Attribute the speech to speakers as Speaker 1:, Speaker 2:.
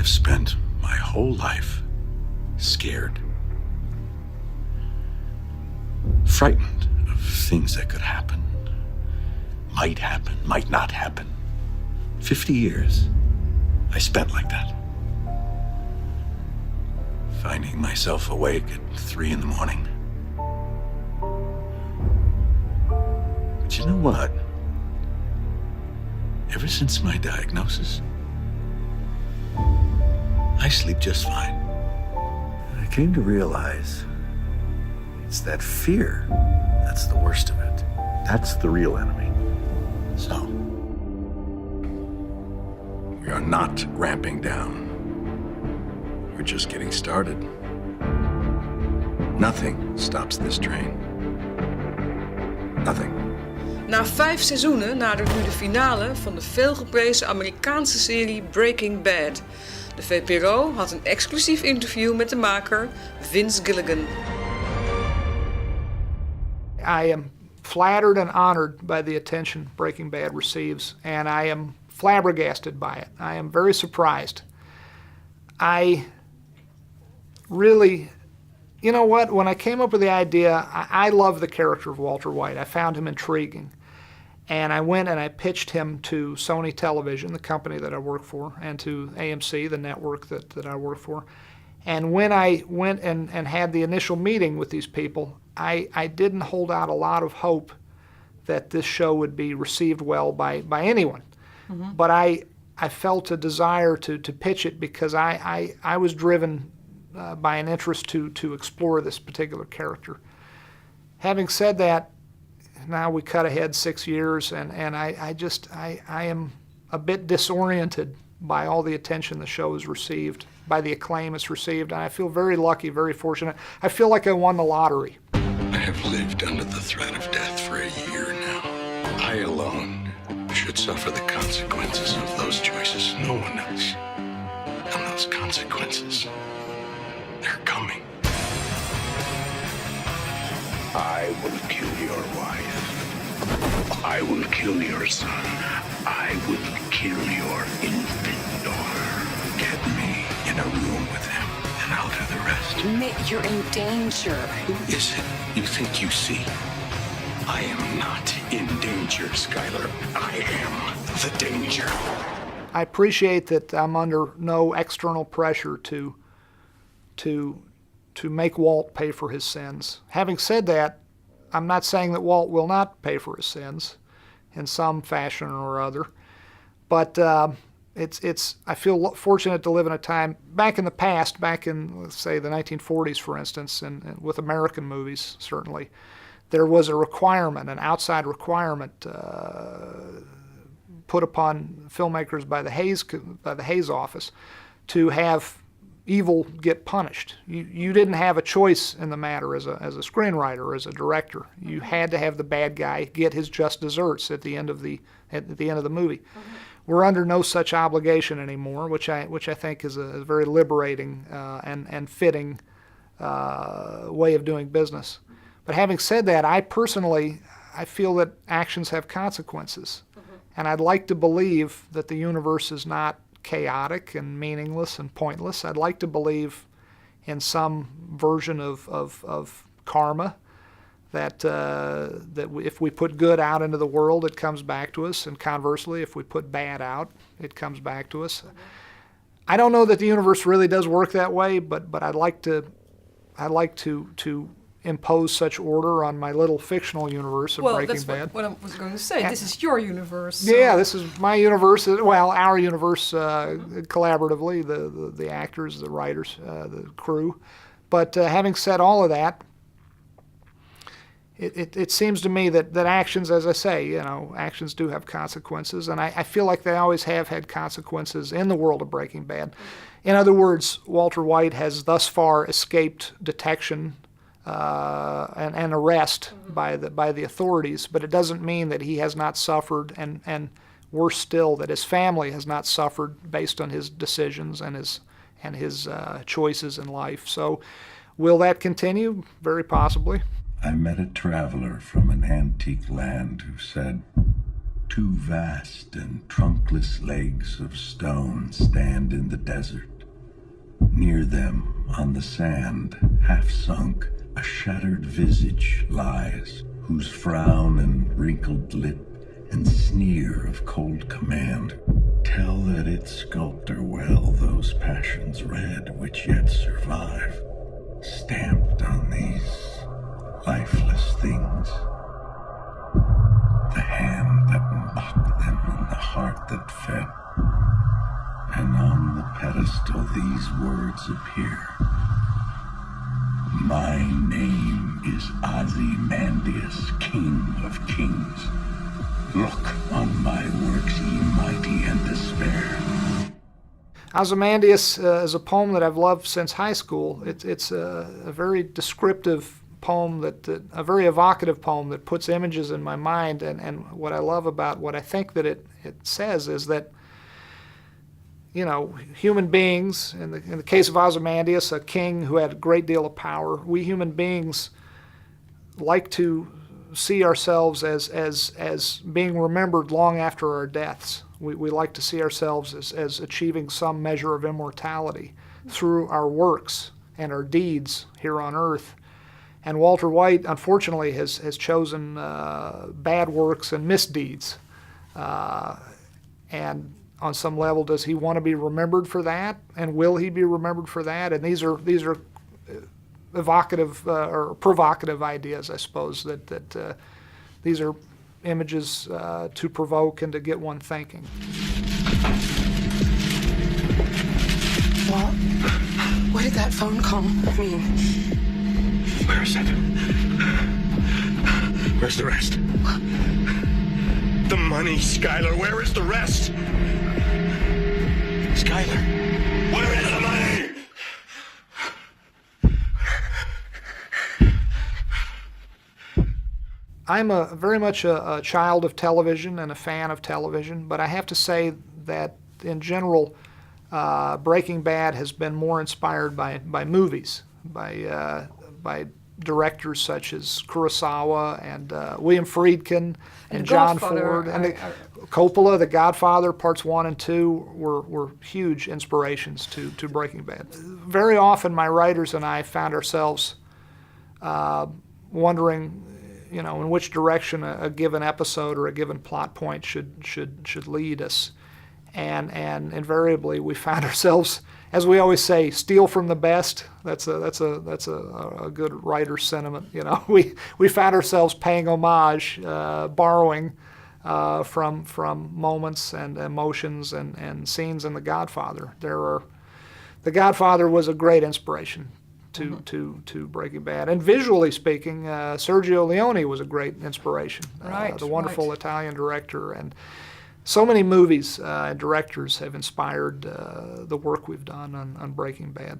Speaker 1: have spent my whole life scared. Frightened of things that could happen. Might not happen. 50 years I spent like that. Finding myself awake at 3 in the morning. But you know what? Ever since my diagnosis, I sleep just fine. And I came to realize it's that fear that's the worst of it. That's the real enemy. So, we are not ramping down. We're just getting started. Nothing stops this train. Nothing.
Speaker 2: Na 5 seizoenen nadert nu de finale van de veelgeprezen Amerikaanse serie Breaking Bad. De VPRO had een exclusief interview met de maker Vince Gilligan.
Speaker 3: I am flattered and honored by the attention Breaking Bad receives, and I am flabbergasted by it. I am very surprised. I really, you know what, when I came up with the idea, I love the character of Walter White. I found him intriguing. And I went and I pitched him to Sony Television, the company that I work for, and to AMC, the network that I work for. And when I went and had the initial meeting with these people, I didn't hold out a lot of hope that this show would be received well by anyone. Mm-hmm. But I felt a desire to pitch it because I was driven by an interest to explore this particular character. Having said that, now we cut ahead 6 years, and I am a bit disoriented by all the attention the show has received, by the acclaim it's received, and I feel very lucky, very fortunate. I feel like I won the lottery.
Speaker 1: I have lived under the threat of death for a year now. I alone should suffer the consequences of those choices, no one else. And those consequences, they're coming. I will kill your wife. I will kill your son. I will kill your infant daughter. Get me in a room with him, and I'll do the rest.
Speaker 4: Nick, you're in danger.
Speaker 1: Who is it you think you see? I am not in danger, Skylar. I am the danger.
Speaker 3: I appreciate that I'm under no external pressure to make Walt pay for his sins. Having said that, I'm not saying that Walt will not pay for his sins in some fashion or other, but I feel fortunate to live in a time back in the past, back in, let's say, the 1940s, for instance, and with American movies, certainly, there was a requirement, an outside requirement put upon filmmakers by the Hays office to have evil get punished. You didn't have a choice in the matter as a screenwriter, as a director. You had to have the bad guy get his just desserts at the end of the movie. Mm-hmm. We're under no such obligation anymore, which I think is a very liberating and fitting way of doing business. But having said that, I feel that actions have consequences, mm-hmm. and I'd like to believe that the universe is not chaotic and meaningless and pointless. I'd like to believe in some version of karma, that if we put good out into the world, it comes back to us, and conversely, if we put bad out, it comes back to us. Mm-hmm. I don't know that the universe really does work that way, but I'd like to impose such order on my little fictional universe of Breaking Bad.
Speaker 2: Well, that's what I was going to say. This is your universe. So.
Speaker 3: Yeah, this is my universe. Well, our universe collaboratively, the actors, the writers, the crew. But having said all of that, it seems to me that actions, as I say, actions do have consequences, and I feel like they always have had consequences in the world of Breaking Bad. In other words, Walter White has thus far escaped detection and arrest mm-hmm. by the authorities, but it doesn't mean that he has not suffered, and worse still, that his family has not suffered based on his decisions and his choices in life. So, will that continue? Very possibly.
Speaker 1: I met a traveler from an antique land who said, "Two vast and trunkless legs of stone stand in the desert.
Speaker 5: Near them, on the sand, half sunk, a shattered visage lies, whose frown and wrinkled lip and sneer of cold command tell that its sculptor well those passions red which yet survive, stamped on these lifeless things. The hand that mocked them and the heart that fed, and on the pedestal these words appear. My name is Ozymandias, King of Kings. Look on my works, ye mighty, and despair.
Speaker 3: Ozymandias is a poem that I've loved since high school. It's a very descriptive poem, a very evocative poem that puts images in my mind. And what I love about what I think that it says is that, you know, human beings, in the case of Ozymandias, a king who had a great deal of power, we human beings like to see ourselves as being remembered long after our deaths. We like to see ourselves as achieving some measure of immortality through our works and our deeds here on earth. And Walter White, unfortunately, has chosen bad works and misdeeds. And on some level, does he want to be remembered for that? And will he be remembered for that? And these are evocative or provocative ideas, I suppose, that these are images to provoke and to get one thinking.
Speaker 4: What did that phone call mean?
Speaker 1: Where is it? Where's the rest? The money, Skylar. Where is the rest? Skylar, where is the money?
Speaker 3: I'm very much a child of television and a fan of television, but I have to say that in general, Breaking Bad has been more inspired by movies, by directors such as Kurosawa and William Friedkin and John Ford and Coppola. The Godfather Parts 1 and 2 were huge inspirations to Breaking Bad. Very often, my writers and I found ourselves wondering, you know, in which direction a given episode or a given plot point should lead us, and invariably we found ourselves, as we always say, steal from the best. That's a good writer's sentiment. You know, we found ourselves paying homage, borrowing from moments and emotions and scenes in The Godfather. The Godfather was a great inspiration to Breaking Bad. And visually speaking, Sergio Leone was a great inspiration. The wonderful Italian director. And so many movies and directors have inspired the work we've done on Breaking Bad.